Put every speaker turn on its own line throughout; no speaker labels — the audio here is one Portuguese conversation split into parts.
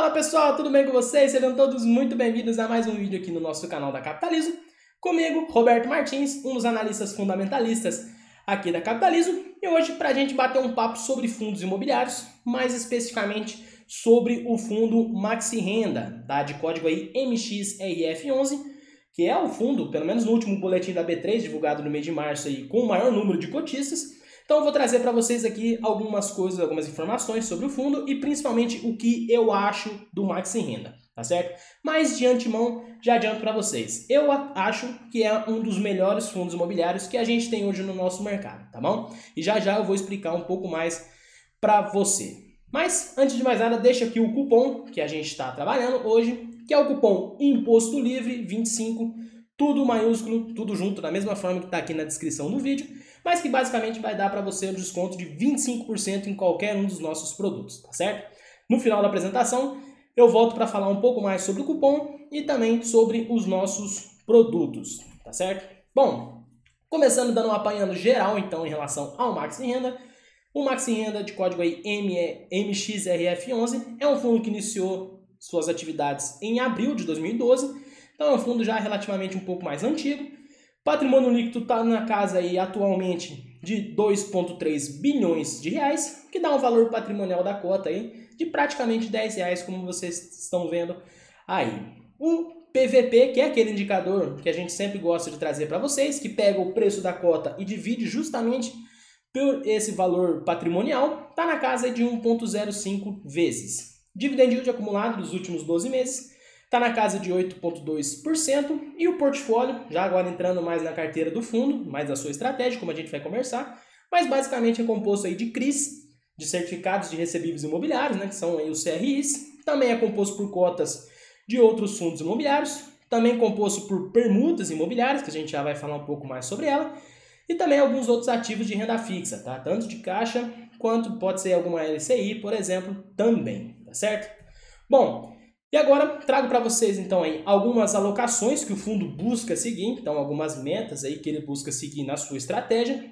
Fala pessoal, tudo bem com vocês? Sejam todos muito bem-vindos a mais um vídeo aqui no nosso canal da Capitalismo. Comigo, Roberto Martins, um dos analistas fundamentalistas aqui da Capitalismo. E hoje, para a gente bater um papo sobre fundos imobiliários, mais especificamente sobre o fundo Maxi Renda, tá? De código aí MXRF11, que é o fundo, pelo menos no último boletim da B3, divulgado no mês de março, aí, com o maior número de cotistas. Então eu vou trazer para vocês aqui algumas coisas, algumas informações sobre o fundo e principalmente o que eu acho do Maxi Renda, tá certo? Mas de antemão, já adianto para vocês, eu acho que é um dos melhores fundos imobiliários que a gente tem hoje no nosso mercado, tá bom? E já já eu vou explicar um pouco mais para você. Mas antes de mais nada, deixa aqui o cupom que a gente está trabalhando hoje, que é o cupom Imposto Livre 25, tudo maiúsculo, tudo junto, da mesma forma que está aqui na descrição do vídeo, mas que basicamente vai dar para você um desconto de 25% em qualquer um dos nossos produtos, tá certo? No final da apresentação, eu volto para falar um pouco mais sobre o cupom e também sobre os nossos produtos, tá certo? Bom, começando dando um apanhando geral, então, em relação ao Maxi Renda, o Maxi Renda de código aí MXRF11 é um fundo que iniciou suas atividades em abril de 2012, então é um fundo já relativamente um pouco mais antigo. Patrimônio líquido está na casa aí atualmente de 2,3 bilhões de reais, que dá um valor patrimonial da cota aí de praticamente R$10, como vocês estão vendo aí. O PVP, que é aquele indicador que a gente sempre gosta de trazer para vocês, que pega o preço da cota e divide justamente por esse valor patrimonial, está na casa de 1,05 vezes. Dividend yield acumulado dos últimos 12 meses está na casa de 8,2%, e o portfólio, já agora entrando mais na carteira do fundo, mais da sua estratégia, como a gente vai conversar, mas basicamente é composto aí de CRIs, de certificados de recebíveis imobiliários, né, que são aí os CRIs, também é composto por cotas de outros fundos imobiliários, também composto por permutas imobiliárias, que a gente já vai falar um pouco mais sobre ela, e também alguns outros ativos de renda fixa, tá? Tanto de caixa, quanto pode ser alguma LCI, por exemplo, também, tá certo? Bom, e agora trago para vocês então aí algumas alocações que o fundo busca seguir, então algumas metas aí que ele busca seguir na sua estratégia.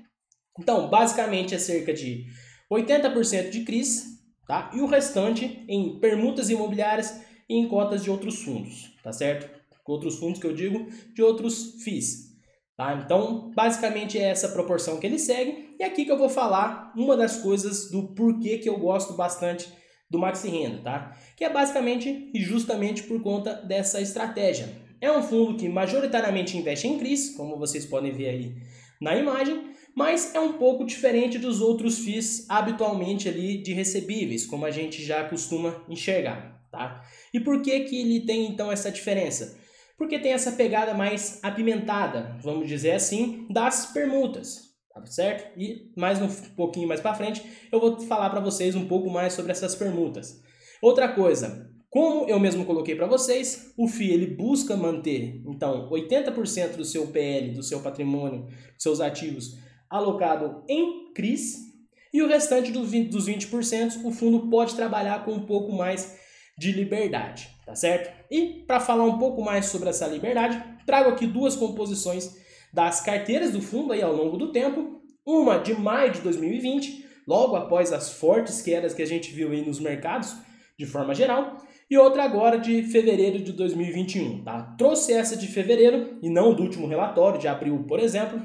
Então, basicamente é cerca de 80% de CRIs, tá? E o restante em permutas imobiliárias e em cotas de outros fundos, tá certo? Outros fundos que eu digo, de outros FIIs, tá? Então, basicamente é essa proporção que ele segue. E aqui que eu vou falar uma das coisas do porquê que eu gosto bastante do Maxi Renda, tá? Que é basicamente e justamente por conta dessa estratégia. É um fundo que majoritariamente investe em CRIs, como vocês podem ver aí na imagem, mas é um pouco diferente dos outros FIIs habitualmente ali de recebíveis, como a gente já costuma enxergar, tá? E por que que ele tem então essa diferença? Porque tem essa pegada mais apimentada, vamos dizer assim, das permutas. Tá certo? E mais um pouquinho mais para frente eu vou falar para vocês um pouco mais sobre essas permutas. Outra coisa, como eu mesmo coloquei para vocês, o FII ele busca manter então 80% do seu PL, do seu patrimônio, dos seus ativos alocado em CRIs, e o restante dos 20% o fundo pode trabalhar com um pouco mais de liberdade, tá certo? E para falar um pouco mais sobre essa liberdade, trago aqui duas composições das carteiras do fundo aí ao longo do tempo, uma de maio de 2020, logo após as fortes quedas que a gente viu aí nos mercados, de forma geral, e outra agora de fevereiro de 2021, tá? Trouxe essa de fevereiro e não do último relatório, de abril, por exemplo,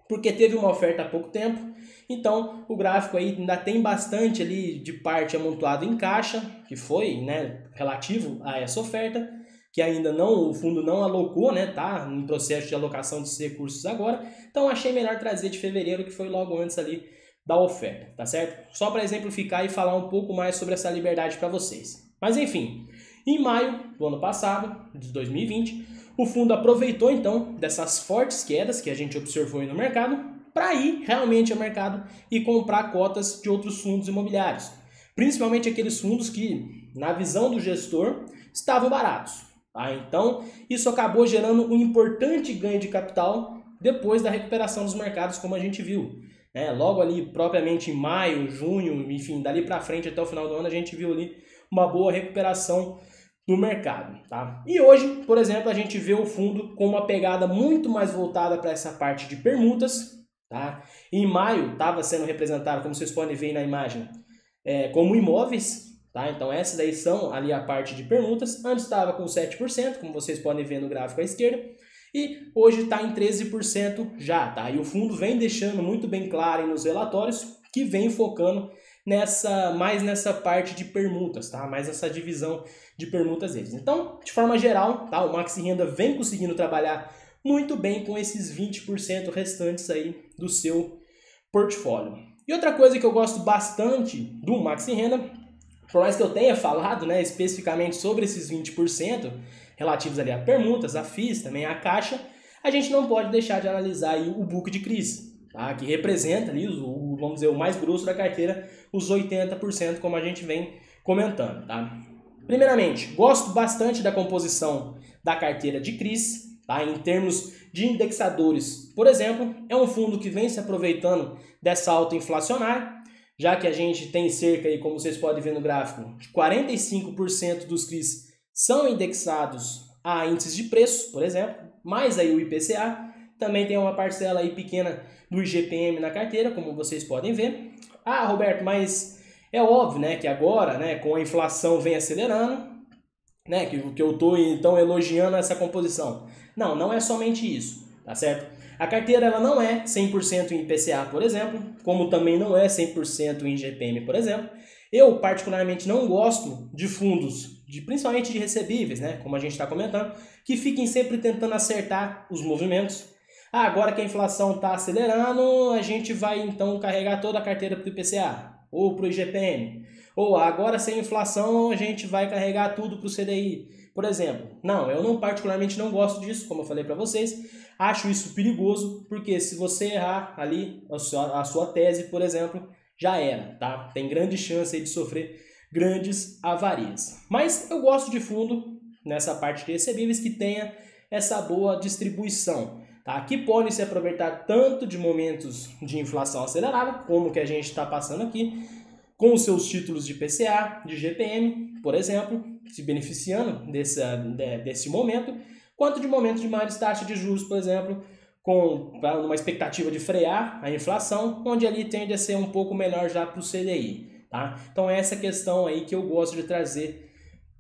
porque teve uma oferta há pouco tempo, então o gráfico aí ainda tem bastante ali de parte amontoado em caixa, que foi, né, relativo a essa oferta, que ainda não, o fundo não alocou, né, tá em processo de alocação desses recursos agora, então achei melhor trazer de fevereiro, que foi logo antes ali da oferta, tá certo? Só para exemplificar e falar um pouco mais sobre essa liberdade para vocês. Mas enfim, em maio do ano passado, de 2020, o fundo aproveitou então dessas fortes quedas que a gente observou aí no mercado, para ir realmente ao mercado e comprar cotas de outros fundos imobiliários, principalmente aqueles fundos que, na visão do gestor, estavam baratos. Tá? Então, isso acabou gerando um importante ganho de capital depois da recuperação dos mercados, como a gente viu. Logo ali, propriamente em maio, junho, enfim, dali para frente até o final do ano, a gente viu ali uma boa recuperação do mercado. Tá? E hoje, por exemplo, a gente vê o fundo com uma pegada muito mais voltada para essa parte de permutas. Tá? Em maio, estava sendo representado, como vocês podem ver aí na imagem, como imóveis. Tá? Então essas daí são ali a parte de permutas. Antes estava com 7%, como vocês podem ver no gráfico à esquerda, e hoje está em 13% já. Tá? E o fundo vem deixando muito bem claro aí nos relatórios que vem focando mais nessa parte de permutas, tá? Mais essa divisão de permutas deles. Então, de forma geral, tá? O Maxi Renda vem conseguindo trabalhar muito bem com esses 20% restantes aí do seu portfólio. E outra coisa que eu gosto bastante do Maxi Renda, por mais que eu tenha falado, né, especificamente sobre esses 20% relativos ali a permutas, a FIIs, também a caixa, a gente não pode deixar de analisar aí o book de crise, tá? Que representa ali, vamos dizer, o mais grosso da carteira, os 80%, como a gente vem comentando. Tá? Primeiramente, gosto bastante da composição da carteira de crise, tá? Em termos de indexadores. Por exemplo, é um fundo que vem se aproveitando dessa alta inflacionária, já que a gente tem cerca, aí, como vocês podem ver no gráfico, de 45% dos CRIs são indexados a índices de preços, por exemplo, mais aí o IPCA, também tem uma parcela aí pequena do IGPM na carteira, como vocês podem ver. Ah, Roberto, mas é óbvio, né, que agora, né, com a inflação vem acelerando, né, que eu estou então elogiando essa composição. Não, não é somente isso, tá certo? A carteira ela não é 100% em IPCA, por exemplo, como também não é 100% em IGPM, por exemplo. Eu particularmente não gosto de fundos, principalmente de recebíveis, né, como a gente está comentando, que fiquem sempre tentando acertar os movimentos. Ah, agora que a inflação está acelerando, a gente vai então carregar toda a carteira para o IPCA ou para o IGPM. Ou agora sem inflação a gente vai carregar tudo para o CDI, por exemplo. Não, eu não particularmente não gosto disso, como eu falei para vocês. Acho isso perigoso, porque se você errar ali a sua tese, por exemplo, já era, tá? Tem grande chance aí de sofrer grandes avarias. Mas eu gosto de fundo nessa parte de recebíveis que tenha essa boa distribuição. Tá? Que podem se aproveitar tanto de momentos de inflação acelerada, como que a gente está passando aqui, com os seus títulos de PCA, de GPM, por exemplo, se beneficiando desse momento, quanto de momentos de maiores taxas de juros, por exemplo, com uma expectativa de frear a inflação, onde ali tende a ser um pouco melhor já para o CDI. Tá? Então é essa questão aí que eu gosto de trazer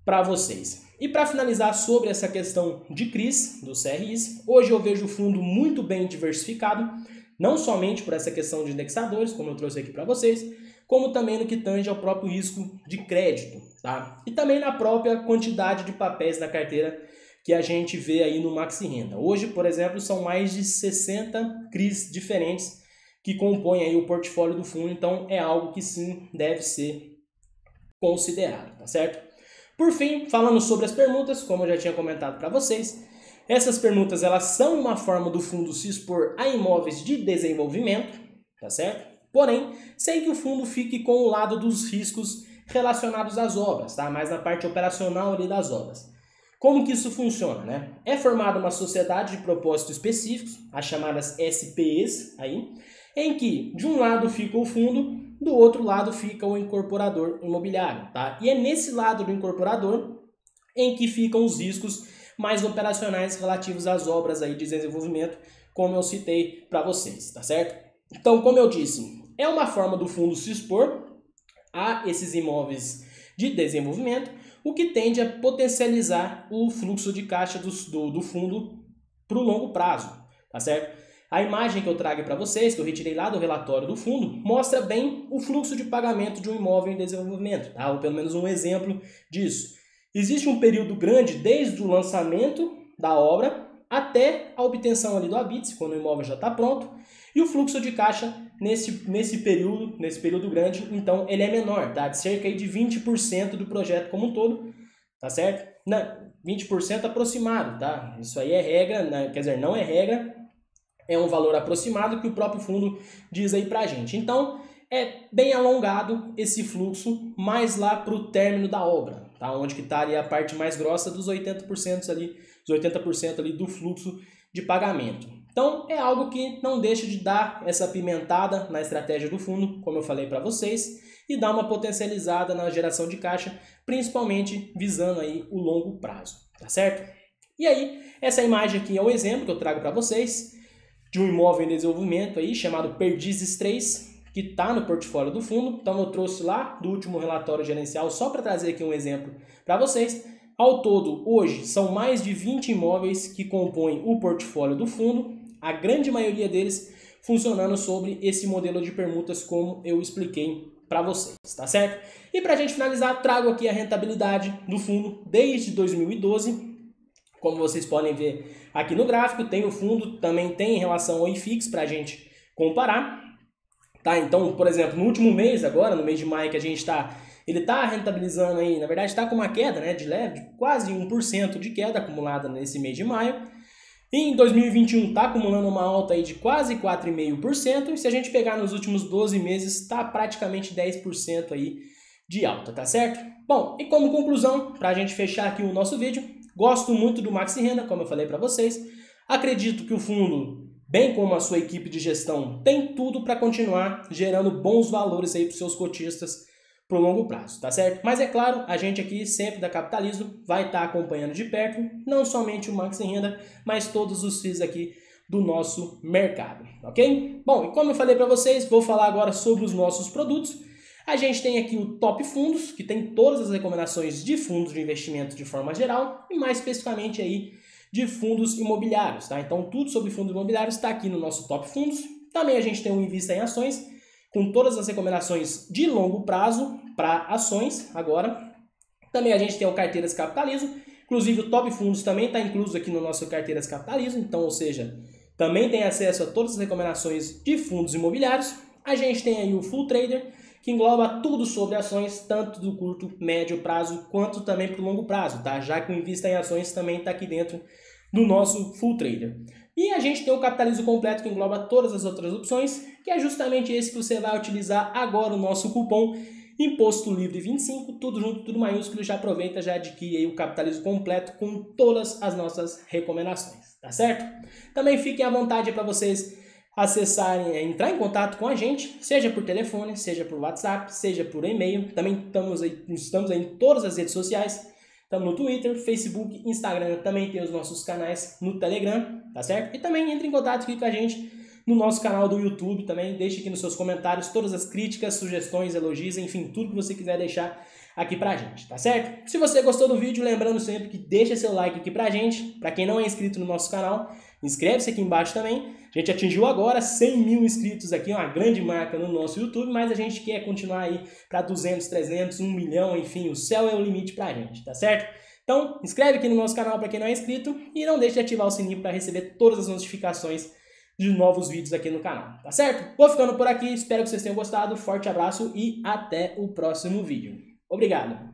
para vocês. E para finalizar sobre essa questão de CRIs, dos CRIs, hoje eu vejo o fundo muito bem diversificado, não somente por essa questão de indexadores, como eu trouxe aqui para vocês, como também no que tange ao próprio risco de crédito, tá? E também na própria quantidade de papéis na carteira que a gente vê aí no Maxi Renda. Hoje, por exemplo, são mais de 60 CRIs diferentes que compõem aí o portfólio do fundo, então é algo que sim deve ser considerado, tá certo? Por fim, falando sobre as permutas, como eu já tinha comentado para vocês, essas permutas elas são uma forma do fundo se expor a imóveis de desenvolvimento, tá certo? Porém, sem que o fundo fique com o lado dos riscos relacionados às obras, tá? Mais na parte operacional ali das obras. Como que isso funciona, né? É formada uma sociedade de propósitos específicos, as chamadas SPEs, aí, em que de um lado fica o fundo, do outro lado fica o incorporador imobiliário, tá? E é nesse lado do incorporador em que ficam os riscos mais operacionais relativos às obras aí de desenvolvimento, como eu citei para vocês, tá certo? Então, como eu disse, é uma forma do fundo se expor a esses imóveis de desenvolvimento, o que tende a potencializar o fluxo de caixa do fundo para o longo prazo, tá certo? A imagem que eu trago para vocês, que eu retirei lá do relatório do fundo, mostra bem o fluxo de pagamento de um imóvel em desenvolvimento, tá? Ou pelo menos um exemplo disso. Existe um período grande desde o lançamento da obra até a obtenção ali do habite, quando o imóvel já está pronto, e o fluxo de caixa nesse período grande, então ele é menor, tá? De cerca de 20% do projeto como um todo, tá certo? Não, 20% aproximado, tá? Isso aí é regra, né? Quer dizer, não é regra, é um valor aproximado que o próprio fundo diz aí pra gente. Então, é bem alongado esse fluxo mais lá para o término da obra, tá? Onde que está ali a parte mais grossa dos 80% ali, os 80% ali do fluxo de pagamento. Então, é algo que não deixa de dar essa pimentada na estratégia do fundo, como eu falei para vocês, e dar uma potencializada na geração de caixa, principalmente visando aí o longo prazo, tá certo? E aí, essa imagem aqui é um exemplo que eu trago para vocês de um imóvel em desenvolvimento aí chamado Perdizes 3, que está no portfólio do fundo. Então eu trouxe lá do último relatório gerencial só para trazer aqui um exemplo para vocês. Ao todo, hoje, são mais de 20 imóveis que compõem o portfólio do fundo, a grande maioria deles funcionando sobre esse modelo de permutas como eu expliquei para vocês, tá certo? E para a gente finalizar, trago aqui a rentabilidade do fundo desde 2012. Como vocês podem ver aqui no gráfico, tem o fundo, também tem em relação ao IFIX para a gente comparar. Tá? Então, por exemplo, no último mês agora, no mês de maio que a gente está, ele está rentabilizando aí, na verdade está com uma queda, né, de leve, de quase 1% de queda acumulada nesse mês de maio. E em 2021 está acumulando uma alta aí de quase 4,5%, e se a gente pegar nos últimos 12 meses, está praticamente 10% aí de alta, tá certo? Bom, e como conclusão, para a gente fechar aqui o nosso vídeo, gosto muito do Maxi Renda, como eu falei para vocês. Acredito que o fundo, bem como a sua equipe de gestão, tem tudo para continuar gerando bons valores aí para os seus cotistas para o longo prazo, tá certo? Mas é claro, a gente aqui sempre da Capitalismo vai estar acompanhando de perto, não somente o Maxi Renda, mas todos os FIIs aqui do nosso mercado, ok? Bom, e como eu falei para vocês, vou falar agora sobre os nossos produtos. A gente tem aqui o Top Fundos, que tem todas as recomendações de fundos de investimento de forma geral, e mais especificamente aí de fundos imobiliários, tá? Então tudo sobre fundos imobiliários está aqui no nosso Top Fundos. Também a gente tem o Invista em Ações, com todas as recomendações de longo prazo para ações agora. Também a gente tem o Carteiras Capitalismo, inclusive o Top Fundos também está incluso aqui no nosso Carteiras Capitalismo, então, ou seja, também tem acesso a todas as recomendações de fundos imobiliários. A gente tem aí o Full Trader, que engloba tudo sobre ações, tanto do curto, médio prazo, quanto também para o longo prazo, tá? Já que o Invista em Ações também está aqui dentro do nosso Full Trader. E a gente tem o Capitalismo Completo, que engloba todas as outras opções, que é justamente esse que você vai utilizar agora o nosso cupom Imposto Livre 25, tudo junto, tudo maiúsculo. Já aproveita, já adquire aí o Capitalismo Completo com todas as nossas recomendações, tá certo? Também fiquem à vontade para vocês acessarem, entrar em contato com a gente, seja por telefone, seja por WhatsApp, seja por e-mail. Também estamos aí em todas as redes sociais. Estamos no Twitter, Facebook, Instagram, também tem os nossos canais no Telegram, tá certo? E também entre em contato aqui com a gente no nosso canal do YouTube também. Deixe aqui nos seus comentários todas as críticas, sugestões, elogios, enfim, tudo que você quiser deixar aqui pra gente, tá certo? Se você gostou do vídeo, lembrando sempre que deixa seu like aqui pra gente. Pra quem não é inscrito no nosso canal, inscreve-se aqui embaixo também. A gente atingiu agora 100 mil inscritos aqui, uma grande marca no nosso YouTube, mas a gente quer continuar aí para 200, 300, 1 milhão, enfim, o céu é o limite pra gente, tá certo? Então, inscreve aqui no nosso canal para quem não é inscrito e não deixe de ativar o sininho para receber todas as notificações de novos vídeos aqui no canal, tá certo? Vou ficando por aqui, espero que vocês tenham gostado, forte abraço e até o próximo vídeo. Obrigado!